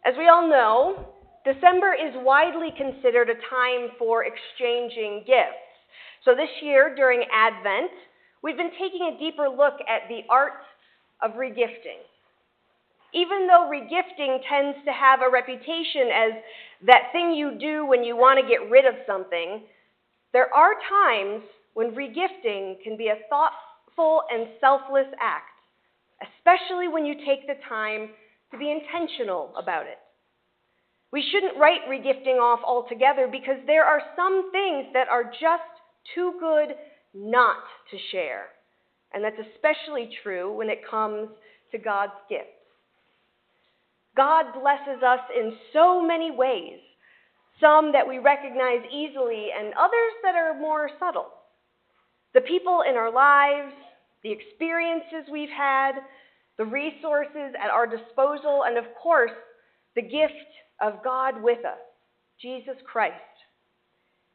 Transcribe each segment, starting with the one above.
As we all know, December is widely considered a time for exchanging gifts. So this year, during Advent, we've been taking a deeper look at the art of regifting. Even though regifting tends to have a reputation as that thing you do when you want to get rid of something, there are times when regifting can be a thoughtful and selfless act, especially when you take the time to be intentional about it. We shouldn't write regifting off altogether because there are some things that are just too good not to share. And that's especially true when it comes to God's gifts. God blesses us in so many ways, some that we recognize easily and others that are more subtle. The people in our lives, the experiences we've had, the resources at our disposal, and of course, the gift of God with us, Jesus Christ.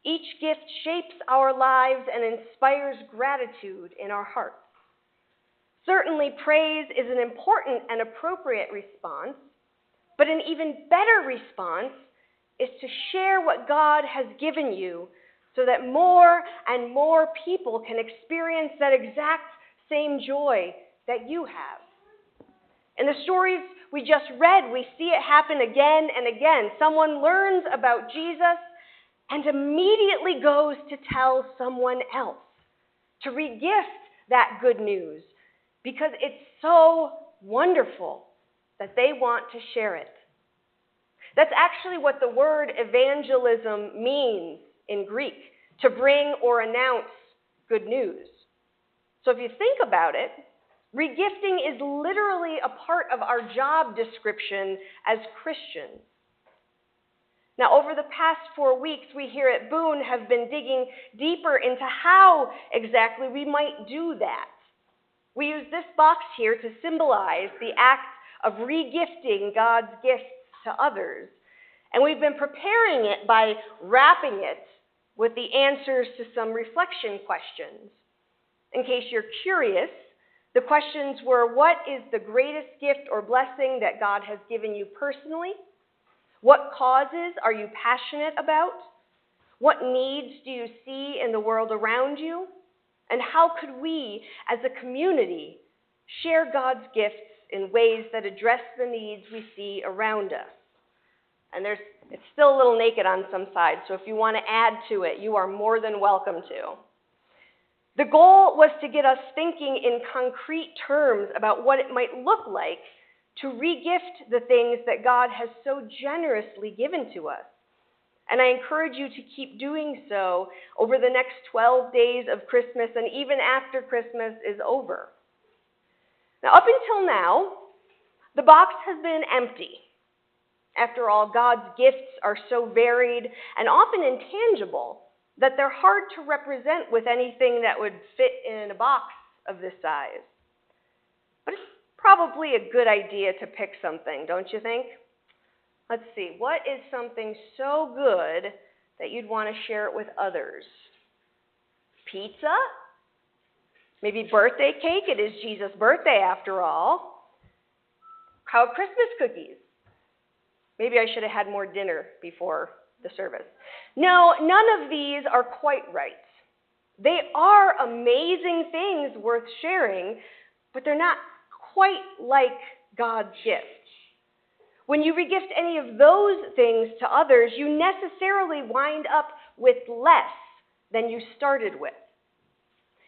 Each gift shapes our lives and inspires gratitude in our hearts. Certainly, praise is an important and appropriate response, but an even better response is to share what God has given you so that more and more people can experience that exact same joy that you have. In the stories we just read, we see it happen again and again. Someone learns about Jesus and immediately goes to tell someone else, to regift that good news, because it's so wonderful that they want to share it. That's actually what the word evangelism means in Greek, to bring or announce good news. So if you think about it, regifting is literally a part of our job description as Christians. Now, over the past 4 weeks, we here at Boone have been digging deeper into how exactly we might do that. We use this box here to symbolize the act of regifting God's gifts to others. And we've been preparing it by wrapping it with the answers to some reflection questions. In case you're curious, the questions were, what is the greatest gift or blessing that God has given you personally? What causes are you passionate about? What needs do you see in the world around you? And how could we, as a community, share God's gifts in ways that address the needs we see around us? And it's still a little naked on some sides, so if you want to add to it, you are more than welcome to. The goal was to get us thinking in concrete terms about what it might look like to regift the things that God has so generously given to us. And I encourage you to keep doing so over the next 12 days of Christmas and even after Christmas is over. Now, up until now, the box has been empty. After all, God's gifts are so varied and often intangible that they're hard to represent with anything that would fit in a box of this size. But it's probably a good idea to pick something, don't you think? Let's see, what is something so good that you'd want to share it with others? Pizza? Maybe birthday cake? It is Jesus' birthday after all. How about Christmas cookies? Maybe I should have had more dinner before the service. No, none of these are quite right. They are amazing things worth sharing, but they're not quite like God's gifts. When you regift any of those things to others, you necessarily wind up with less than you started with.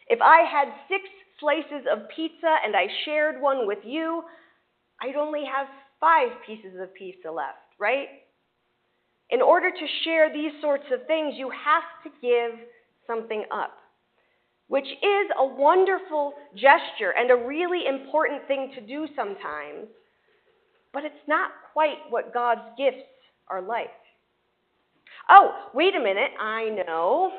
If I had 6 slices of pizza and I shared one with you, I'd only have 5 pieces of pizza left, right? In order to share these sorts of things, you have to give something up, which is a wonderful gesture and a really important thing to do sometimes, but it's not quite what God's gifts are like. Oh, wait a minute, I know.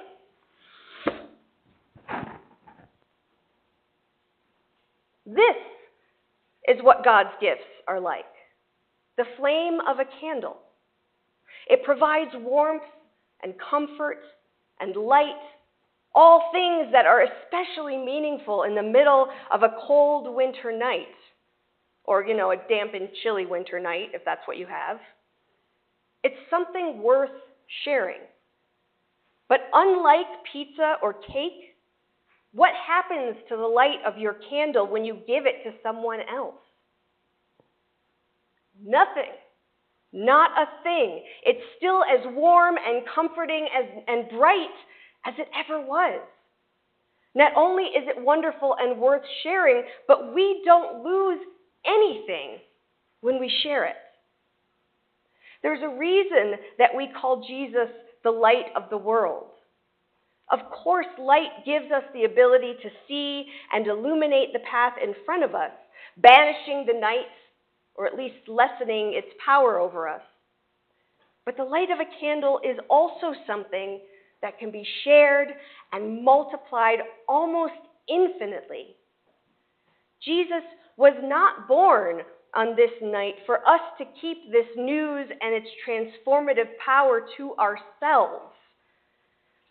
This is what God's gifts are like. The flame of a candle. It provides warmth and comfort and light, all things that are especially meaningful in the middle of a cold winter night. or, a damp and chilly winter night, if that's what you have. It's something worth sharing. But unlike pizza or cake, what happens to the light of your candle when you give it to someone else? Nothing. Not a thing. It's still as warm and comforting and bright as it ever was. Not only is it wonderful and worth sharing, but we don't lose anything when we share it. There's a reason that we call Jesus the light of the world. Of course, light gives us the ability to see and illuminate the path in front of us, banishing the night, or at least lessening its power over us. But the light of a candle is also something that can be shared and multiplied almost infinitely. Jesus was not born on this night for us to keep this news and its transformative power to ourselves.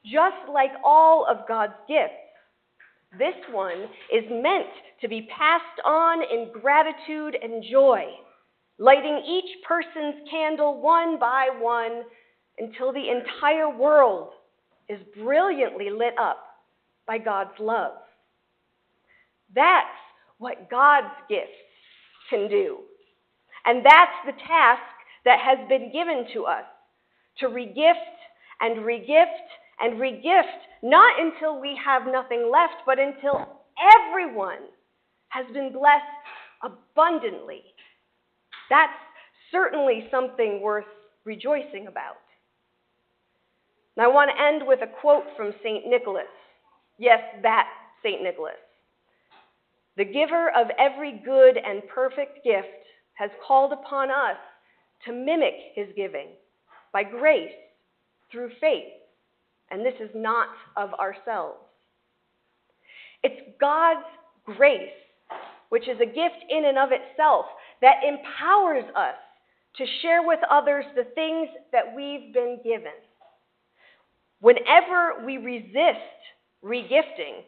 Just like all of God's gifts, this one is meant to be passed on in gratitude and joy, lighting each person's candle one by one until the entire world is brilliantly lit up by God's love. That's what God's gifts can do. And that's the task that has been given to us, to regift and regift and regift, not until we have nothing left, but until everyone has been blessed abundantly. That's certainly something worth rejoicing about. Now, I want to end with a quote from St. Nicholas. Yes, that St. Nicholas. The giver of every good and perfect gift has called upon us to mimic his giving by grace through faith. And this is not of ourselves. It's God's grace, which is a gift in and of itself, that empowers us to share with others the things that we've been given. Whenever we resist regifting,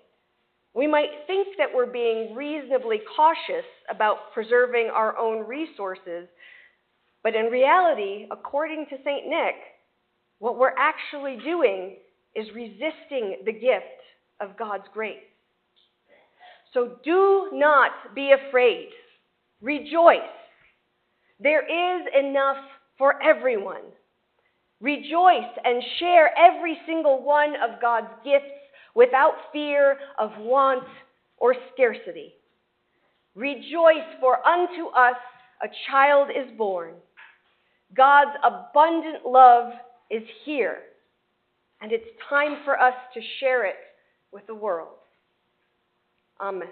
we might think that we're being reasonably cautious about preserving our own resources, but in reality, according to St. Nick, what we're actually doing is resisting the gift of God's grace. So do not be afraid. Rejoice. There is enough for everyone. Rejoice and share every single one of God's gifts without fear of want or scarcity. Rejoice, for unto us a child is born. God's abundant love is here, and it's time for us to share it with the world. Amen.